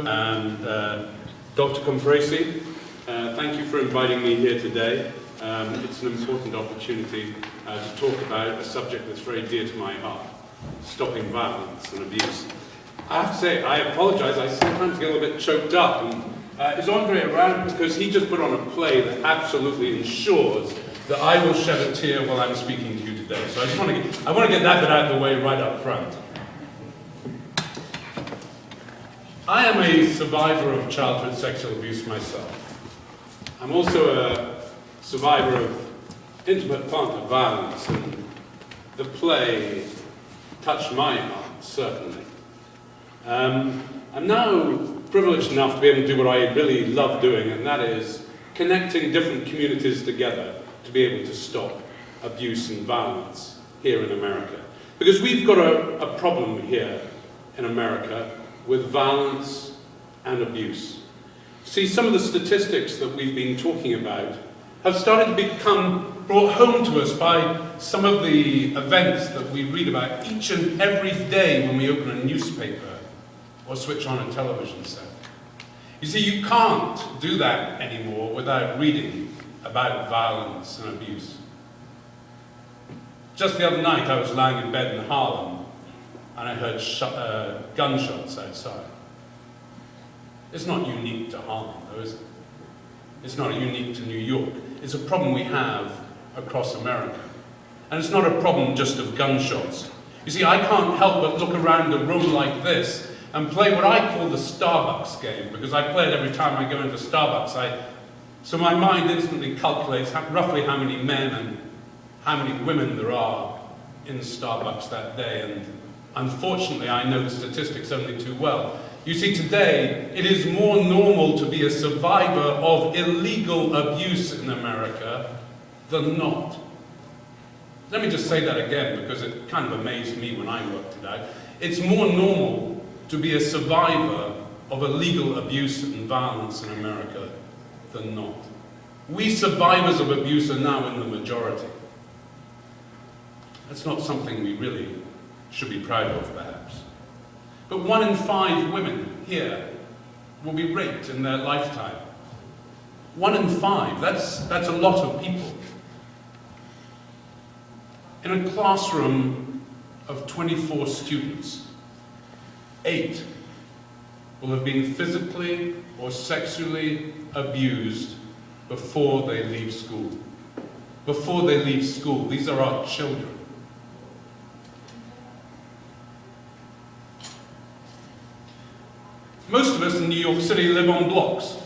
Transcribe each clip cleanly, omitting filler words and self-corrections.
and Dr. Compresi. Thank you for inviting me here today. It's an important opportunity to talk about a subject that's very dear to my heart, stopping violence and abuse. I have to say, I apologize, I sometimes get a little bit choked up. And, is Andre around? Because he just put on a play that absolutely ensures that I will shed a tear while I'm speaking to you today. So I want to get that bit out of the way right up front. I am a survivor of childhood sexual abuse myself. I'm also a survivor of intimate partner violence, and the play touched my heart, certainly. I'm now privileged enough to be able to do what I really love doing, and that is connecting different communities together to be able to stop abuse and violence here in America. Because we've got a problem here in America with violence and abuse. See, some of the statistics that we've been talking about have started to become brought home to us by some of the events that we read about each and every day when we open a newspaper or switch on a television set. You see, you can't do that anymore without reading about violence and abuse. Just the other night I was lying in bed in Harlem and I heard gunshots outside. It's not unique to Harlem, though, is it? It's not unique to New York. It's a problem we have across America. And it's not a problem just of gunshots. You see, I can't help but look around a room like this and play what I call the Starbucks game, because I play it every time I go into Starbucks. So my mind instantly calculates roughly how many men and how many women there are in Starbucks that day, and unfortunately I know the statistics only too well. You see, today it is more normal to be a survivor of illegal abuse in America than not. Let me just say that again, because it kind of amazed me when I worked it out. It's more normal to be a survivor of illegal abuse and violence in America than not. We survivors of abuse are now in the majority. That's not something we really should be proud of, perhaps. But 1 in 5 women here will be raped in their lifetime. 1 in 5, that's a lot of people. In a classroom of 24 students, 8 will have been physically or sexually abused before they leave school. Before they leave school. These are our children. Most of us in New York City live on blocks.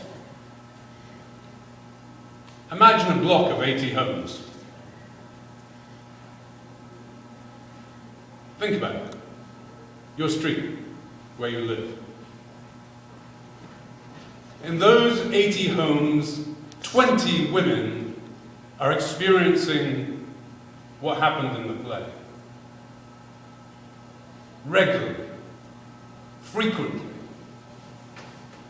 Imagine a block of 80 homes. Think about it. Your street, where you live. In those 80 homes, 20 women are experiencing what happened in the play. Regularly, frequently.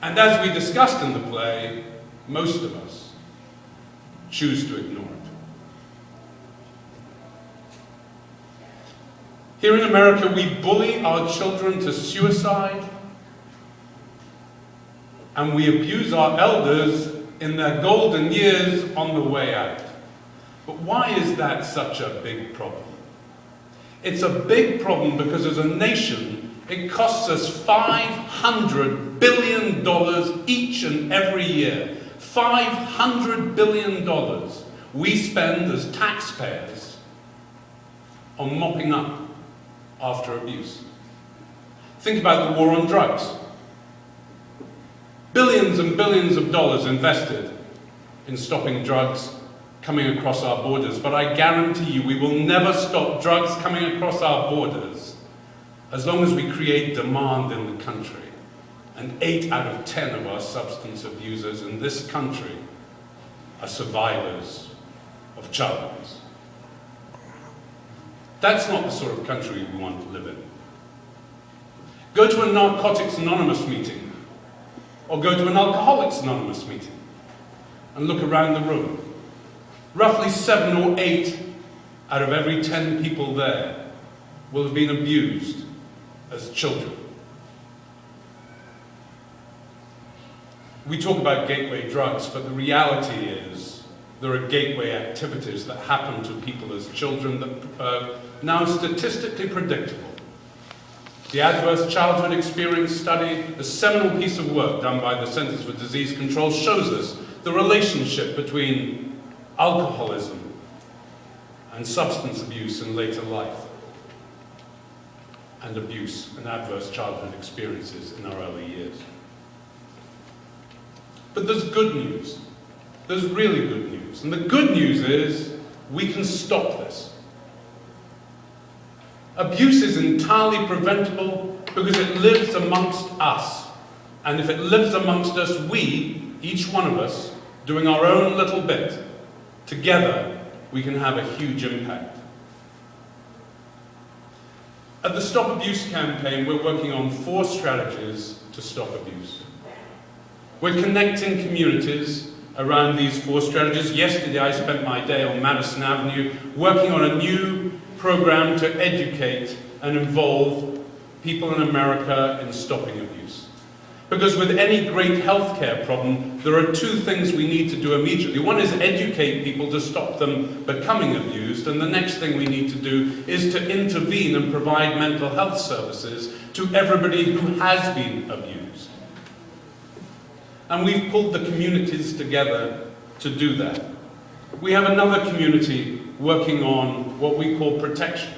And as we discussed in the play, most of us choose to ignore it. Here in America, we bully our children to suicide, and we abuse our elders in their golden years on the way out. But why is that such a big problem? It's a big problem because as a nation, it costs us $500 billion each and every year. $500 billion we spend as taxpayers on mopping up after abuse. Think about the war on drugs. Billions and billions of dollars invested in stopping drugs coming across our borders, but I guarantee you we will never stop drugs coming across our borders as long as we create demand in the country. And 8 out of 10 of our substance abusers in this country are survivors of child abuse. That's not the sort of country we want to live in. Go to a Narcotics Anonymous meeting, or go to an Alcoholics Anonymous meeting, and look around the room. Roughly 7 or 8 out of every 10 people there will have been abused as children. We talk about gateway drugs, but the reality is there are gateway activities that happen to people as children that are now statistically predictable. The Adverse Childhood Experience Study, the seminal piece of work done by the Centers for Disease Control, shows us the relationship between alcoholism and substance abuse in later life, and abuse and adverse childhood experiences in our early years. But there's good news. There's really good news. And the good news is we can stop this. Abuse is entirely preventable because it lives amongst us. And if it lives amongst us, we, each one of us, doing our own little bit, together, we can have a huge impact. At the Stop Abuse campaign, we're working on 4 strategies to stop abuse. We're connecting communities around these 4 strategies. Yesterday, I spent my day on Madison Avenue working on a new program to educate and involve people in America in stopping abuse. Because with any great healthcare problem, there are 2 things we need to do immediately. One is educate people to stop them becoming abused, and the next thing we need to do is to intervene and provide mental health services to everybody who has been abused. And we've pulled the communities together to do that. We have another community working on what we call protection.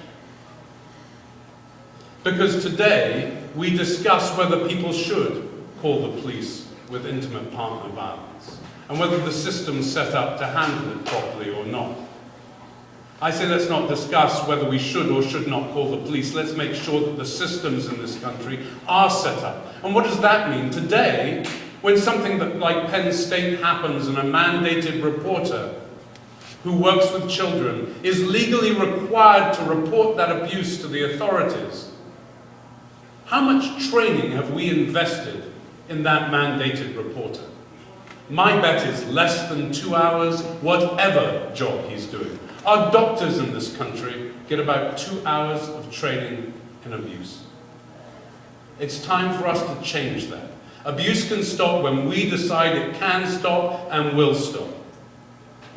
Because today, we discuss whether people should call the police with intimate partner violence, and whether the system's set up to handle it properly or not. I say let's not discuss whether we should or should not call the police. Let's make sure that the systems in this country are set up. And what does that mean? Today, when something like Penn State happens and a mandated reporter who works with children is legally required to report that abuse to the authorities, how much training have we invested in that mandated reporter? My bet is less than 2 hours, whatever job he's doing. Our doctors in this country get about 2 hours of training in abuse. It's time for us to change that. Abuse can stop when we decide it can stop and will stop.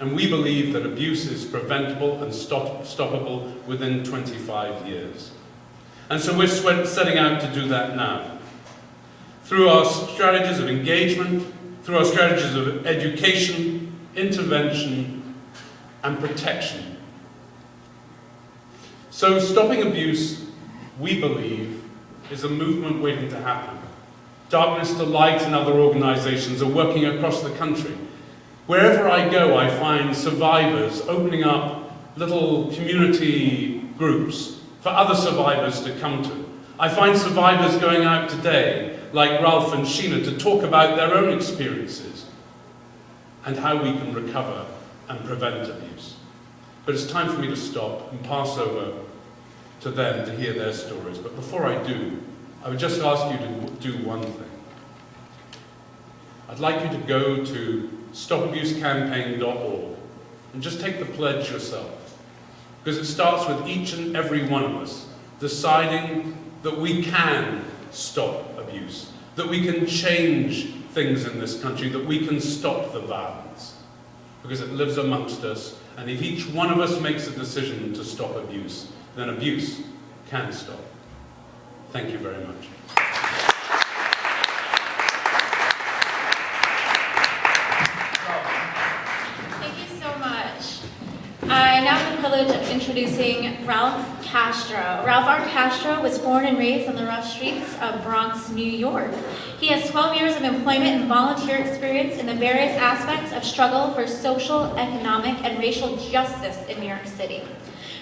And we believe that abuse is preventable and stoppable within 25 years. And so we're setting out to do that now. Through our strategies of engagement, through our strategies of education, intervention, and protection. So stopping abuse, we believe, is a movement waiting to happen. Darkness to Light and other organizations are working across the country. Wherever I go, I find survivors opening up little community groups for other survivors to come to. I find survivors going out today, like Ralph and Sheena, to talk about their own experiences and how we can recover and prevent abuse. But it's time for me to stop and pass over to them to hear their stories. But before I do, I would just ask you to do one thing. I'd like you to go to stopabusecampaign.org and just take the pledge yourself. Because it starts with each and every one of us deciding that we can stop abuse, that we can change things in this country, that we can stop the violence. Because it lives amongst us, and if each one of us makes a decision to stop abuse, then abuse can stop. Thank you very much. Thank you so much. I now have the privilege of introducing Ralph Castro. Ralph R. Castro was born and raised on the rough streets of Bronx, New York. He has 12 years of employment and volunteer experience in the various aspects of struggle for social, economic, and racial justice in New York City.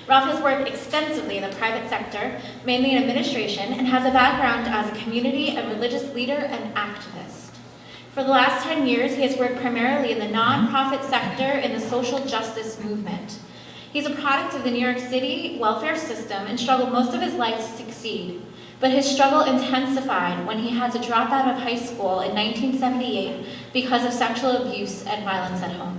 Ralph has worked extensively in the private sector, mainly in administration, and has a background as a community and religious leader and activist. For the last 10 years, he has worked primarily in the nonprofit sector in the social justice movement. He's a product of the New York City welfare system and struggled most of his life to succeed. But his struggle intensified when he had to drop out of high school in 1978 because of sexual abuse and violence at home.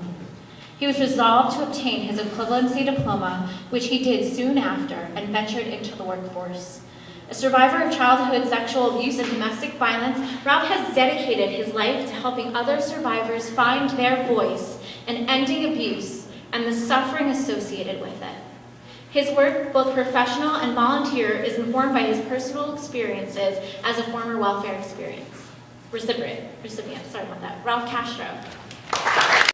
He was resolved to obtain his equivalency diploma, which he did soon after, and ventured into the workforce. A survivor of childhood sexual abuse and domestic violence, Ralph has dedicated his life to helping other survivors find their voice and ending abuse and the suffering associated with it. His work, both professional and volunteer, is informed by his personal experiences as a former welfare recipient. Ralph Castro.